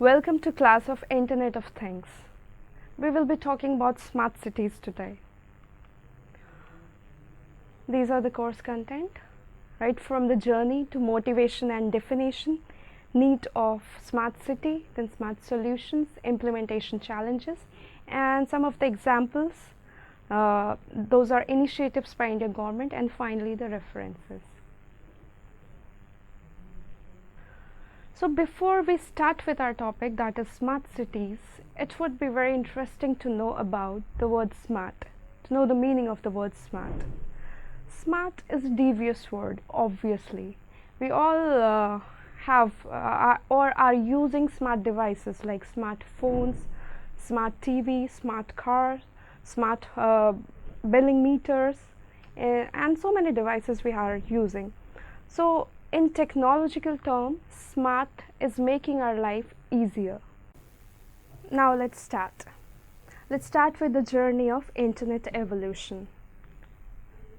Welcome to class of Internet of Things. We will be talking about smart cities today. These are the course content, right from the journey to motivation and definition, need of smart city, then smart solutions, implementation challenges, and some of the examples. Those are initiatives by Indian government, and finally the references. So before we start with our topic, that is smart cities, it would be very interesting to know about the word smart, to know the meaning of the word smart. Smart is a devious word, obviously. We all have or are using smart devices like smartphones, smart TV, smart cars, smart billing meters, and so many devices we are using. So in technological terms, smart is making our life easier. Now let's start. Let's start with the journey of internet evolution.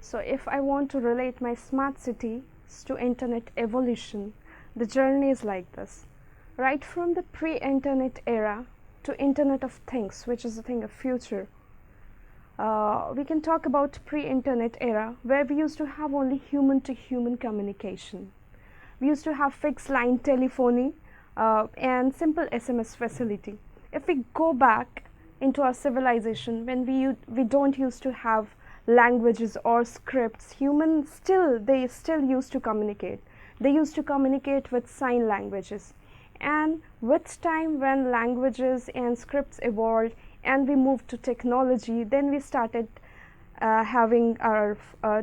So if I want to relate my smart city to internet evolution, the journey is like this. Right from the pre-internet era to Internet of Things, which is the thing of future. We can talk about pre-internet era, where we used to have only human-to-human communication. We used to have fixed line telephony and simple SMS facility. If we go back into our civilization, when we don't used to have languages or scripts, humans still used to communicate. They used to communicate with sign languages. And with time, when languages and scripts evolved and we moved to technology, then we started having our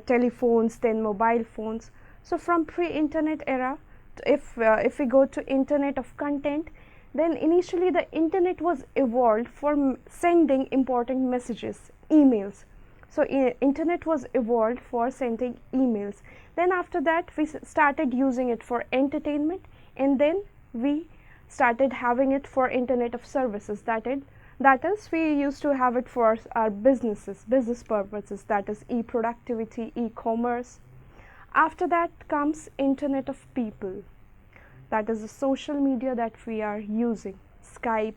telephones, then mobile phones. So from pre-internet era, if we go to internet of content, then initially the internet was evolved for sending important messages, emails. So internet was evolved for sending emails. Then after that we started using it for entertainment, and then we started having it for internet of services. That is we used to have it for our business purposes, that is e-productivity, e-commerce. After that comes internet of people, that is the social media that we are using, Skype,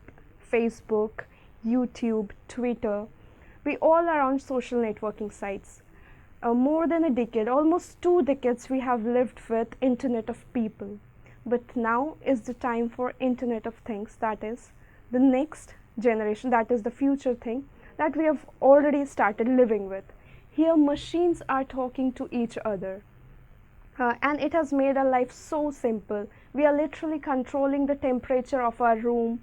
Facebook, YouTube, Twitter. We all are on social networking sites. More than a decade, almost 2 decades, we have lived with internet of people. But now is the time for internet of things, that is the next generation, that is the future thing that we have already started living with. Here machines are talking to each other. And it has made our life so simple. We are literally controlling the temperature of our room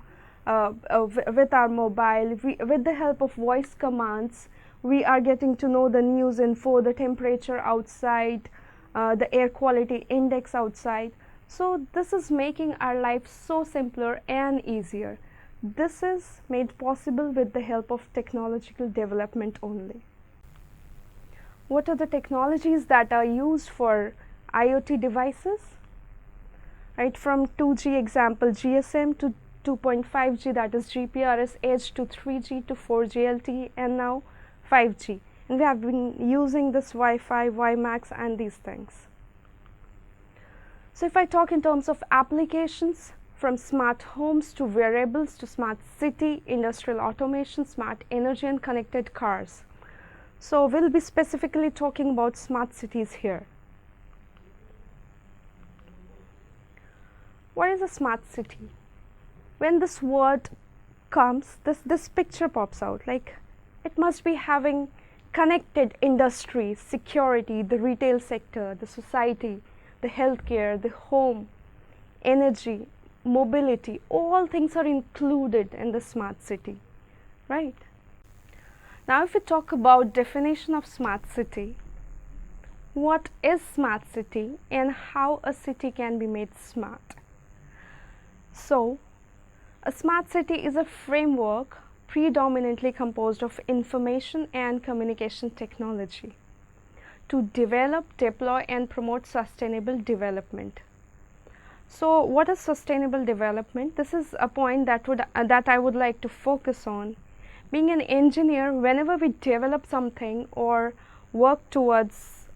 with our mobile. With the help of voice commands, we are getting to know the news info, the temperature outside, the air quality index outside. So this is making our life so simpler and easier. This is made possible with the help of technological development only. What are the technologies that are used for IoT devices? Right from 2G example GSM to 2.5G, that is GPRS Edge, to 3G to 4G LTE, and now 5G. And we have been using this Wi-Fi, WiMAX and these things. So if I talk in terms of applications, from smart homes to wearables to smart city, industrial automation, smart energy and connected cars. So we'll be specifically talking about smart cities here. What is a smart city? When this word comes, this picture pops out, like it must be having connected industry, security, the retail sector, the society, the healthcare, the home, energy, mobility, all things are included in the smart city, right? Now if we talk about definition of smart city, what is smart city and how a city can be made smart? So a smart city is a framework predominantly composed of information and communication technology to develop, deploy and promote sustainable development. So what is sustainable development? This is a point that I would like to focus on. Being an engineer, whenever we develop something or work towards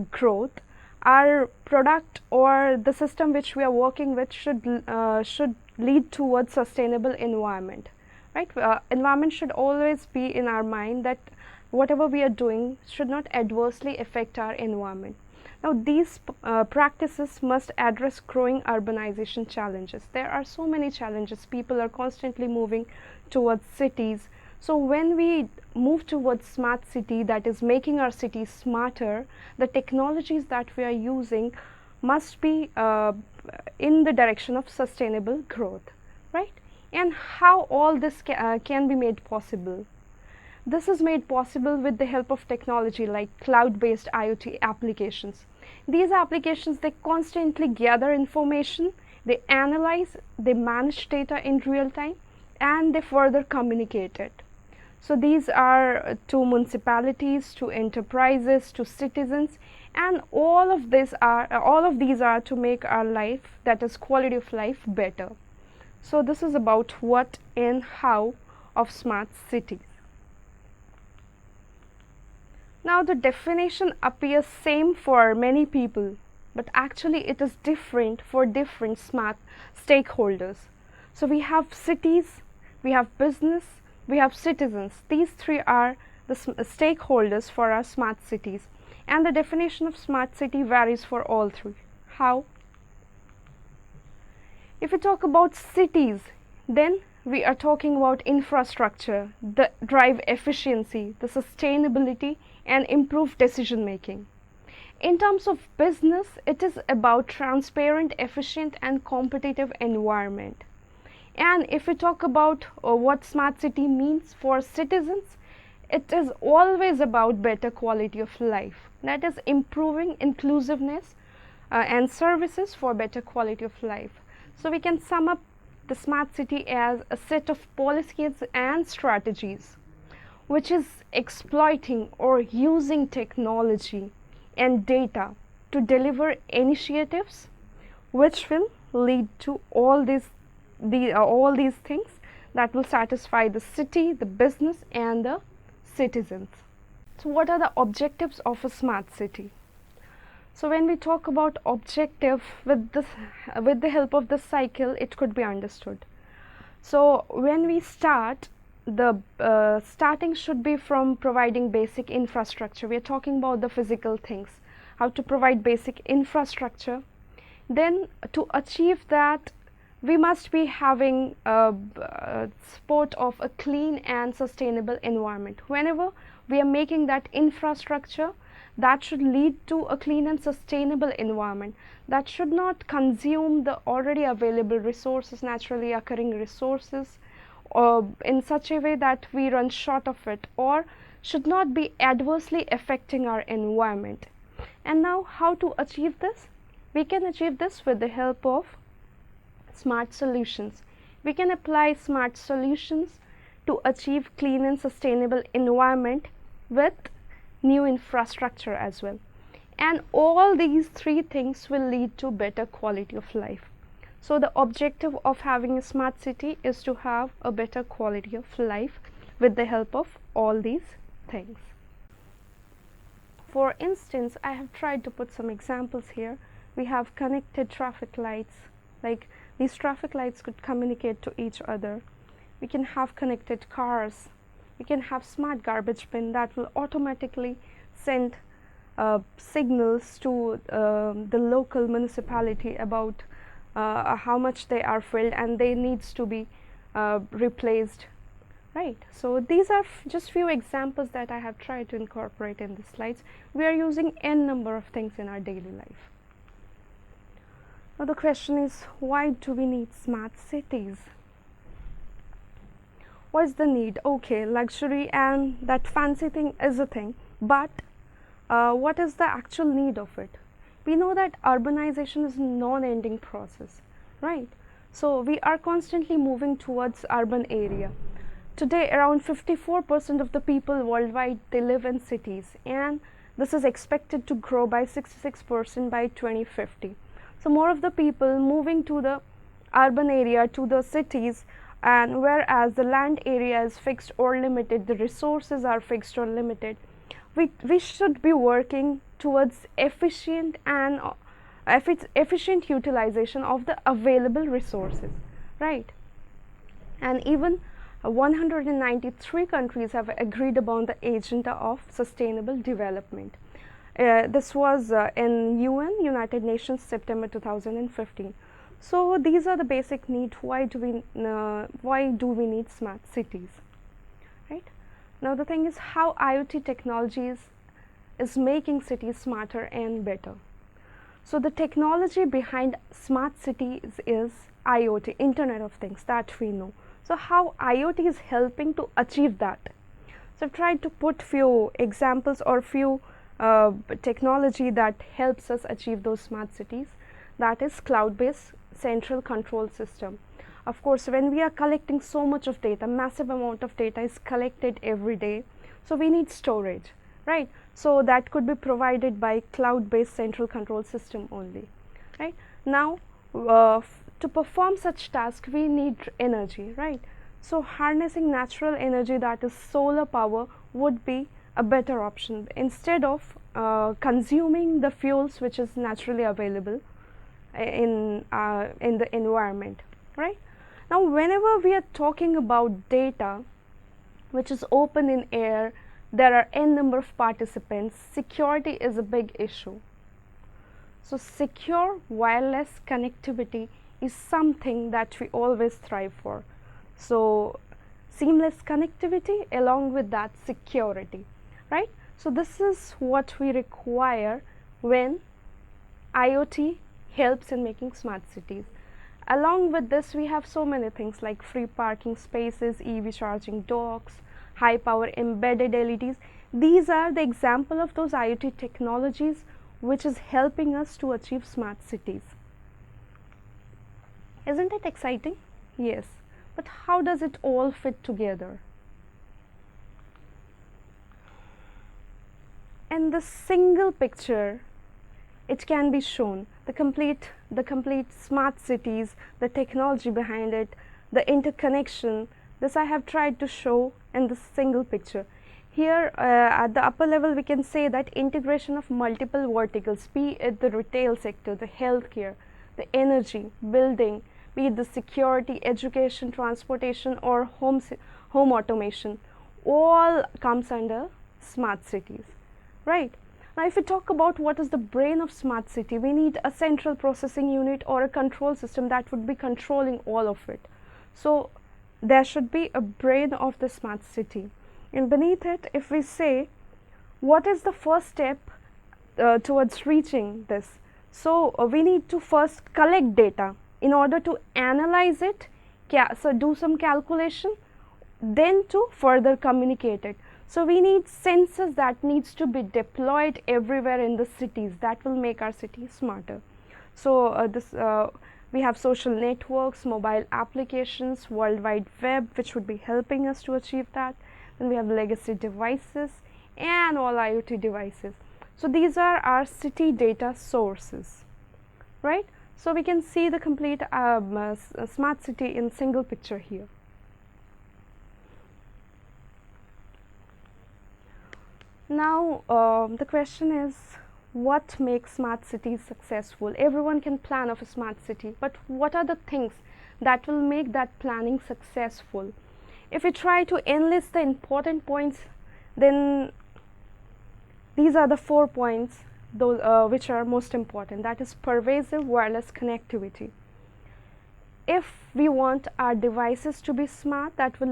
growth, our product or the system which we are working with should lead towards sustainable environment, right? Environment should always be in our mind, that whatever we are doing should not adversely affect our environment. Now these practices must address growing urbanization challenges. There are so many challenges. People are constantly moving towards cities. So when we move towards smart city, that is making our cities smarter, the technologies that we are using must be in the direction of sustainable growth, right? And how all this can be made possible? This is made possible with the help of technology like cloud-based IoT applications. These applications, they constantly gather information, they analyze, they manage data in real time, and they further communicate it. So these are to municipalities, to enterprises, to citizens, and all of these are to make our life, that is quality of life, better. So this is about what and how of smart cities. Now the definition appears same for many people, but actually it is different for different smart stakeholders. So we have cities, we have business, we have citizens. These three are the stakeholders for our smart cities, and the definition of smart city varies for all three. How? If we talk about cities, then we are talking about infrastructure, the drive efficiency, the sustainability, and improve decision making. In terms of business, it is about transparent, efficient, and competitive environment. And if we talk about what smart city means for citizens, it is always about better quality of life. That is improving inclusiveness and services for better quality of life. So we can sum up the smart city as a set of policies and strategies which is exploiting or using technology and data to deliver initiatives which will lead to all these things that will satisfy the city, the business, and the citizens. So what are the objectives of a smart city? So when we talk about objective, with the help of the cycle, it could be understood. So when we start, the starting should be from providing basic infrastructure. We are talking about the physical things, how to provide basic infrastructure. Then to achieve that, we must be having support of a clean and sustainable environment. Whenever we are making that infrastructure, that should lead to a clean and sustainable environment that should not consume the already available resources, naturally occurring resources, or in such a way that we run short of it, or should not be adversely affecting our environment. And now how to achieve this? We can achieve this with the help of smart solutions. We can apply smart solutions to achieve clean and sustainable environment with new infrastructure as well. And all these three things will lead to better quality of life. So the objective of having a smart city is to have a better quality of life with the help of all these things. For instance, I have tried to put some examples here. We have connected traffic lights, like these traffic lights could communicate to each other. We can have connected cars. We can have smart garbage bin that will automatically send signals to the local municipality about how much they are filled and they needs to be replaced, right? So these are just few examples that I have tried to incorporate in the slides. We are using n number of things in our daily life. Now the question is, why do we need smart cities? What is the need? Okay, luxury and that fancy thing is a thing, but what is the actual need of it? We know that urbanization is a non-ending process, right? So we are constantly moving towards urban area. Today, around 54% of the people worldwide, they live in cities, and this is expected to grow by 66% by 2050. So more of the people moving to the urban area, to the cities, and whereas the land area is fixed or limited, the resources are fixed or limited, we should be working towards efficient utilization of the available resources, right? And even 193 countries have agreed upon the agenda of sustainable development. This was in United Nations, September 2015. So these are the basic needs. Why do we need smart cities, right? Now the thing is how IoT technologies is making cities smarter and better. So the technology behind smart cities is IoT, Internet of Things, that we know. So how IoT is helping to achieve that? So I've tried to put few examples or few technology that helps us achieve those smart cities. That is cloud-based central control system. Of course, when we are collecting so much of data, massive amount of data is collected every day, so we need storage, right? So that could be provided by cloud-based central control system only, right? Now to perform such tasks we need energy, right? So harnessing natural energy, that is solar power, would be a better option instead of consuming the fuels which is naturally available in the environment, right? Now whenever we are talking about data which is open in air, there are n number of participants, security is a big issue. So secure wireless connectivity is something that we always strive for. So seamless connectivity along with that security, right? So this is what we require when IoT helps in making smart cities. Along with this, we have so many things like free parking spaces, EV charging docks, high power embedded LEDs. These are the example of those IoT technologies which is helping us to achieve smart cities. Isn't it exciting? Yes. But how does it all fit together? In this single picture, it can be shown the complete smart cities, the technology behind it, the interconnection. This I have tried to show in this single picture. Here at the upper level we can say that integration of multiple verticals, be it the retail sector, the healthcare, the energy, building, be it the security, education, transportation or home automation, all comes under smart cities, right? Now if we talk about what is the brain of smart city, we need a central processing unit or a control system that would be controlling all of it. So there should be a brain of the smart city, and beneath it, if we say what is the first step towards reaching this, so we need to first collect data in order to analyze it, so do some calculation, then to further communicate it. So we need sensors that needs to be deployed everywhere in the cities that will make our cities smarter. So we have social networks, mobile applications, World Wide Web, which would be helping us to achieve that. Then we have legacy devices and all IoT devices. So these are our city data sources, right? So we can see the complete smart city in single picture here. Now the question is, what makes smart cities successful? Everyone can plan of a smart city, but what are the things that will make that planning successful? If we try to enlist the important points, then these are the 4 points those which are most important. That is pervasive wireless connectivity. If we want our devices to be smart, that will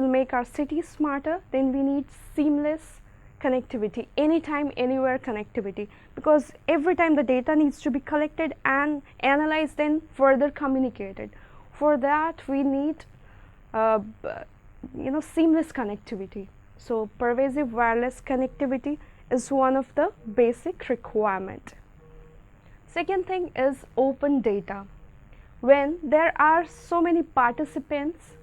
make our cities smarter, then we need seamless connectivity, anytime, anywhere connectivity, because every time the data needs to be collected and analyzed, then further communicated. For that we need seamless connectivity. So pervasive wireless connectivity is one of the basic requirement. Second thing is open data. When there are so many participants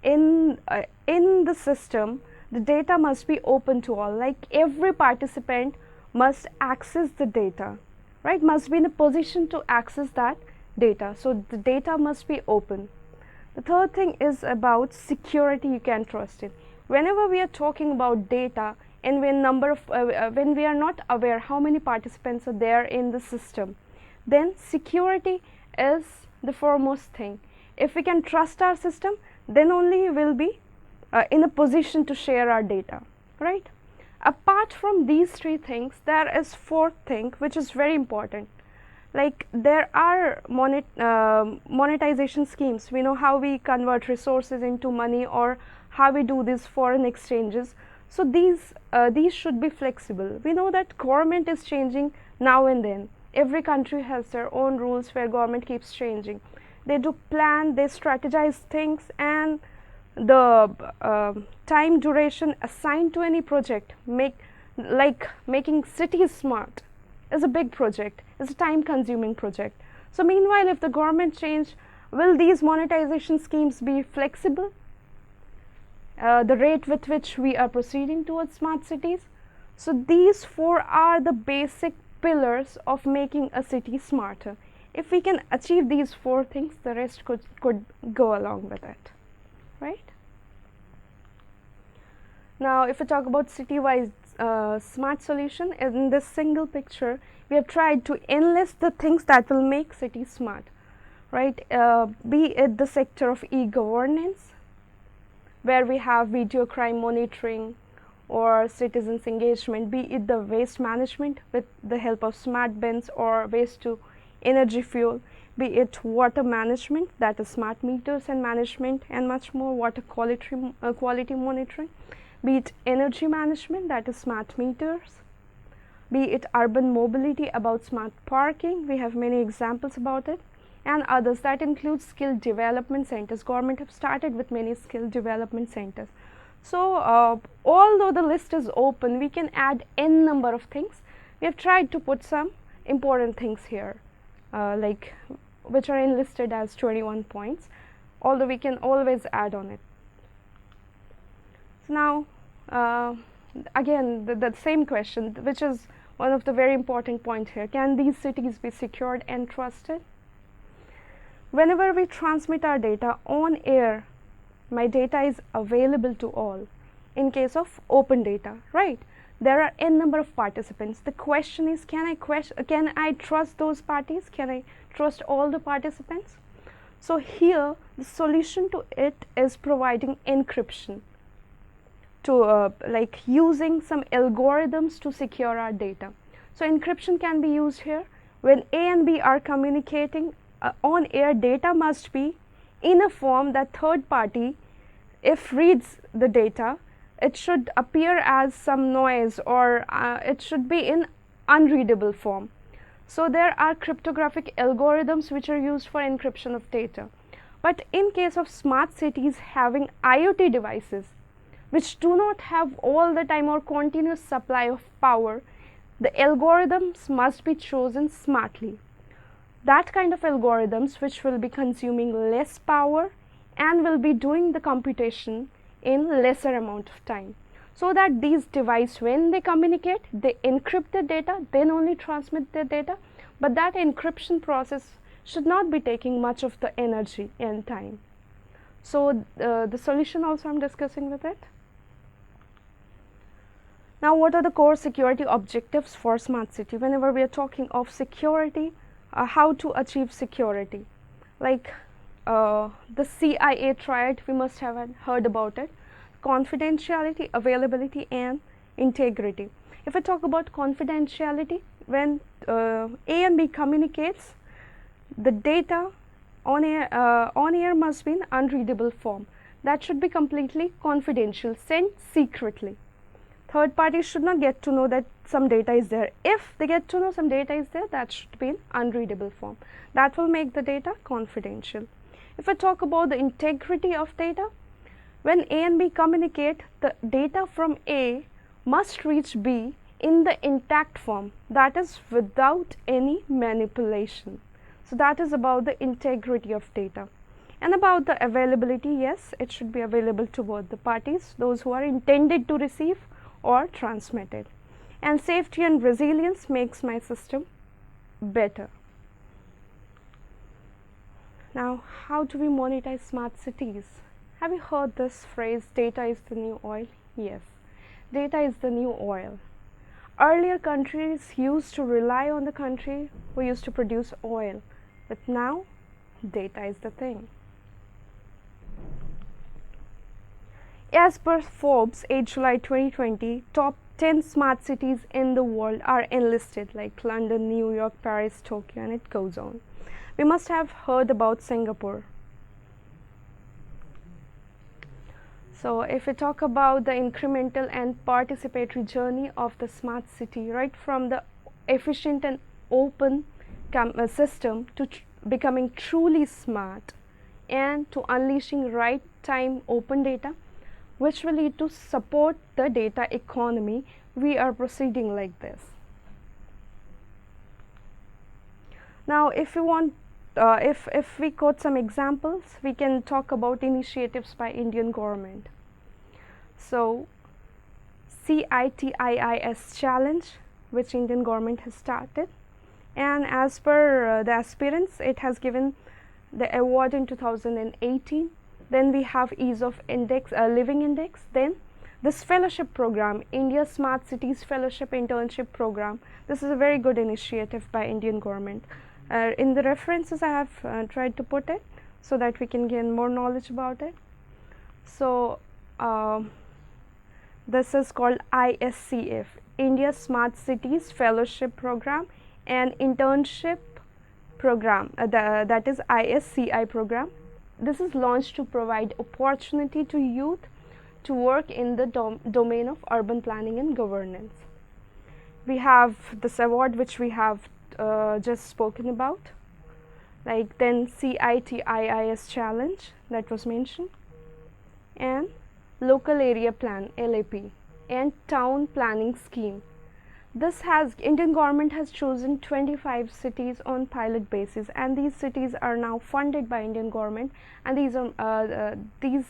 in the system, the data must be open to all. Like every participant must access the data, right? Must be in a position to access that data. So the data must be open. The third thing is about security. You can trust it. Whenever we are talking about data, and when we are not aware how many participants are there in the system, then security is the foremost thing. If we can trust our system, then only we will be in a position to share our data, right? Apart from these three things, there is fourth thing which is very important. Like there are monetization schemes. We know how we convert resources into money, or how we do these foreign exchanges. So these should be flexible. We know that government is changing now and then. Every country has their own rules where government keeps changing. They do plan, they strategize things, and the time duration assigned to any project, making cities smart, is a big project, is a time consuming project. So meanwhile, if the government change, will these monetization schemes be flexible? The rate with which we are proceeding towards smart cities. So these four are the basic pillars of making a city smarter. If we can achieve these four things, the rest could go along with it, right? Now if we talk about city-wise smart solution, in this single picture we have tried to enlist the things that will make cities smart, right? Be it the sector of e-governance, where we have video crime monitoring or citizens engagement, be it the waste management with the help of smart bins or waste to energy fuel, be it water management, that is smart meters and management, and much more, water quality monitoring, be it energy management, that is smart meters, be it urban mobility, about smart parking, we have many examples about it, and others that include skill development centers. Government have started with many skill development centers. So although the list is open, we can add n number of things. We have tried to put some important things here, like which are enlisted as 21 points, although we can always add on it. So now again the same question, which is one of the very important points here: can these cities be secured and trusted? Whenever we transmit our data on air, my data is available to all. In case of open data, right, there are n number of participants. The question is, can I trust those parties? Can I trust all the participants? So here the solution to it is providing encryption, to like using some algorithms to secure our data. So encryption can be used here. When A and B are communicating on air, data must be in a form that third party, if reads the data, it should appear as some noise, or it should be in unreadable form. So there are cryptographic algorithms which are used for encryption of data. But in case of smart cities having IoT devices which do not have all the time or continuous supply of power, the algorithms must be chosen smartly. That kind of algorithms which will be consuming less power and will be doing the computation in lesser amount of time, so that these devices, when they communicate, they encrypt the data, then only transmit the data, but that encryption process should not be taking much of the energy and time. So the solution also I am discussing with it. Now what are the core security objectives for smart city? Whenever we are talking of security, how to achieve security, like the CIA triad, we must have heard about it: confidentiality, availability, and integrity. If I talk about confidentiality, when A and B communicates, the data on air must be in unreadable form. That should be completely confidential, sent secretly. Third parties should not get to know that some data is there. If they get to know some data is there, that should be in unreadable form. That will make the data confidential. If I talk about the integrity of data, when A and B communicate, the data from A must reach B in the intact form, that is without any manipulation. So that is about the integrity of data. And about the availability, yes, it should be available to both the parties, those who are intended to receive or transmit it. And safety and resilience makes my system better. Now, how do we monetize smart cities? Have you heard this phrase, data is the new oil? Yes. Data is the new oil. Earlier countries used to rely on the country who used to produce oil, but now data is the thing. As per Forbes, 8 July 2020, top 10 smart cities in the world are enlisted, like London, New York, Paris, Tokyo, and it goes on. We must have heard about Singapore. So if we talk about the incremental and participatory journey of the smart city, right from the efficient and open system to becoming truly smart and to unleashing right time open data, which will lead to support the data economy, we are proceeding like this. Now if we want if we quote some examples, we can talk about initiatives by Indian government. So CITIIS challenge, which Indian government has started, and as per the aspirants, it has given the award in 2018. Then we have ease of index, living index. Then this fellowship program, India Smart Cities Fellowship Internship Program. This is a very good initiative by Indian government. In the references, I have tried to put it so that we can gain more knowledge about it. So this is called ISCF, India Smart Cities Fellowship Program and Internship Program, that is ISCI program. This is launched to provide opportunity to youth to work in the domain of urban planning and governance. We have this award which we have just spoken about, like then CITIIS challenge that was mentioned, and local area plan LAP and town planning scheme. This has Indian government has chosen 25 cities on pilot basis, and these cities are now funded by Indian government, and these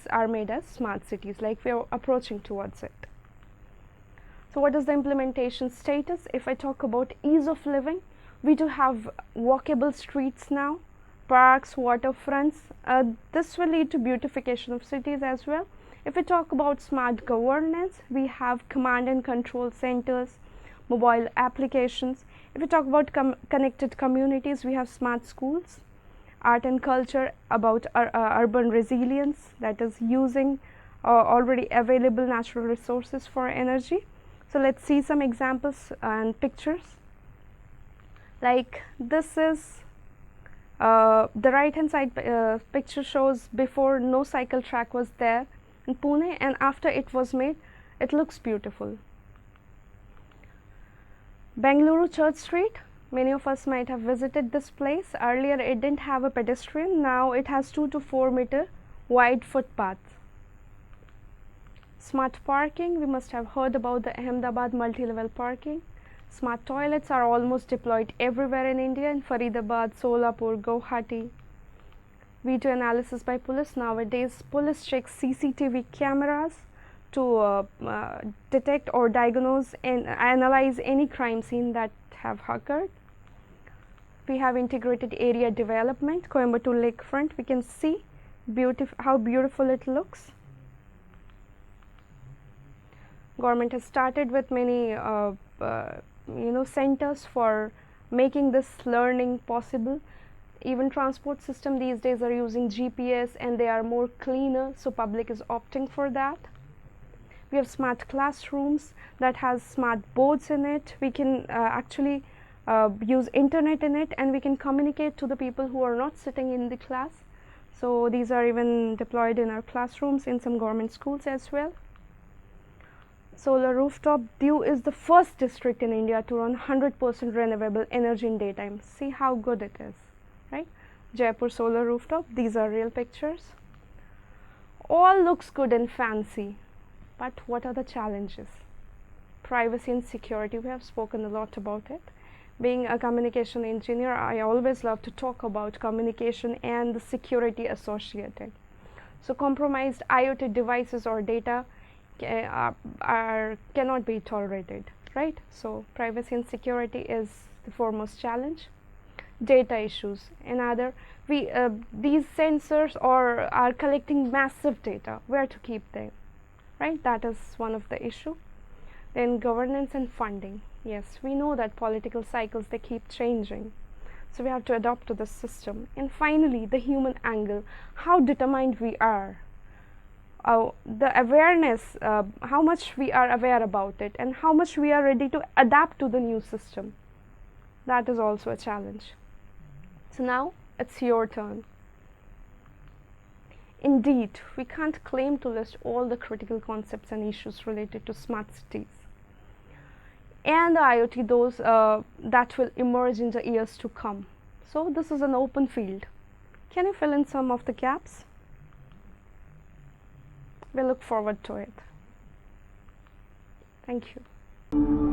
are made as smart cities, like we are approaching towards it. So what is the implementation status? If I talk about ease of living, we do have walkable streets now, parks, waterfronts. This will lead to beautification of cities as well. If we talk about smart governance, we have command and control centers, mobile applications. If we talk about connected communities, we have smart schools, art and culture, about urban resilience, that is using already available natural resources for energy. So let's see some examples and pictures. Like this is the right hand side picture shows before no cycle track was there in Pune, and after it was made, it looks beautiful. Bengaluru Church Street, many of us might have visited this place. Earlier it didn't have a pedestrian, now it has 2 to 4 meter wide footpaths. Smart parking, we must have heard about the Ahmedabad multi-level parking. Smart toilets are almost deployed everywhere in India, in Faridabad, Solapur, Guwahati. Video analysis by police. Nowadays, police checks CCTV cameras to detect or diagnose and analyze any crime scene that have occurred. We have integrated area development, Coimbatore lakefront. We can see how beautiful it looks. Government has started with many centers for making this learning possible. Even transport system these days are using GPS, and they are more cleaner, so public is opting for that. We have smart classrooms that has smart boards in it. We can actually use internet in it, and we can communicate to the people who are not sitting in the class. So these are even deployed in our classrooms in some government schools as well. Solar rooftop. Diu is the first district in India to run 100% renewable energy in daytime. See how good it is, right? Jaipur solar rooftop. These are real pictures. All looks good and fancy, but what are the challenges? Privacy and security. We have spoken a lot about it. Being a communication engineer, I always love to talk about communication and the security associated. So compromised IoT devices or data cannot be tolerated, right? So privacy and security is the foremost challenge. Data issues. Another, these sensors are collecting massive data. Where to keep them, right? That is one of the issue. Then governance and funding. Yes, we know that political cycles, they keep changing. So we have to adapt to the system. And finally, the human angle, how determined we are, the awareness, how much we are aware about it, and how much we are ready to adapt to the new system. That is also a challenge. So now it's your turn. Indeed, we can't claim to list all the critical concepts and issues related to smart cities and the IoT, those that will emerge in the years to come. So this is an open field. Can you fill in some of the gaps? We look forward to it. Thank you.